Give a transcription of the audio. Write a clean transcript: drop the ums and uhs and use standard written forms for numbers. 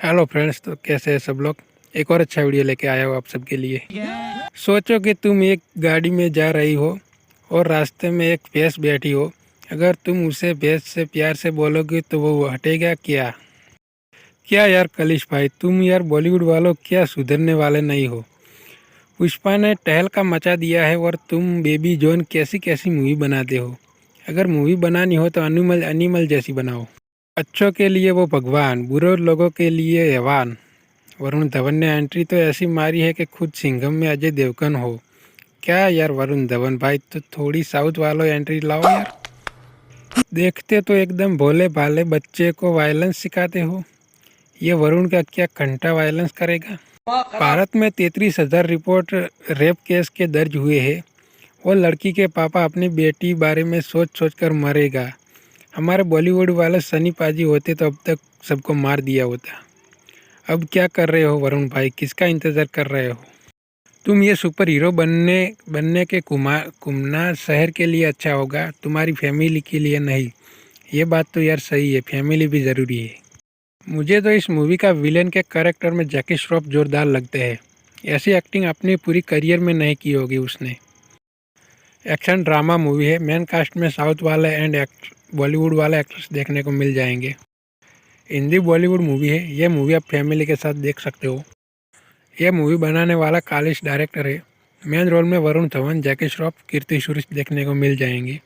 Hello friends, तो कैसे हैं सब लोग। एक और अच्छा वीडियो लेके आया हूँ आप सबके लिए। सोचो कि तुम एक गाड़ी में जा रही हो और रास्ते में एक भैंस बैठी हो। अगर तुम उसे भैंस से प्यार से बोलोगे तो वो हटेगा क्या? क्या यार कलिश भाई, तुम यार बॉलीवुड वालों क्या सुधरने वाले नहीं हो। पुष्पा ने टहलका मचा दिया है और तुम बेबी जॉन कैसी कैसी मूवी बनाते हो। अगर मूवी बनानी हो तो एनिमल एनिमल जैसी बनाओ। अच्छों के लिए वो भगवान, बुरे लोगों के लिए हैवान। वरुण धवन ने एंट्री तो ऐसी मारी है कि खुद सिंघम में अजय देवगन हो। क्या यार वरुण धवन भाई, तो थोड़ी साउथ वालों एंट्री लाओ यार। देखते तो एकदम भोले भाले बच्चे को वायलेंस सिखाते हो। ये वरुण का क्या घंटा वायलेंस करेगा। भारत में 33,000 रिपोर्ट रेप केस के दर्ज हुए हैं। वो लड़की के पापा अपनी बेटी बारे में सोच सोच कर मरेगा। हमारे बॉलीवुड वाले सनी पाजी होते तो अब तक सबको मार दिया होता। अब क्या कर रहे हो वरुण भाई, किसका इंतज़ार कर रहे हो? तुम ये सुपर हीरो बनने बनने के घूमना शहर के लिए अच्छा होगा, तुम्हारी फैमिली के लिए नहीं। ये बात तो यार सही है, फैमिली भी ज़रूरी है। मुझे तो इस मूवी का विलेन के कैरेक्टर में जैकी श्रॉफ जोरदार लगते हैं। ऐसी एक्टिंग अपनी पूरी करियर में नहीं की होगी उसने। एक्शन ड्रामा मूवी है, मेन कास्ट में साउथ वाले एंड बॉलीवुड वाले एक्टर्स देखने को मिल जाएंगे। हिंदी बॉलीवुड मूवी है, यह मूवी आप फैमिली के साथ देख सकते हो। यह मूवी बनाने वाला कालिश डायरेक्टर है। मेन रोल में वरुण धवन, जैकी श्रॉफ, कीर्ति सुरेश देखने को मिल जाएंगे।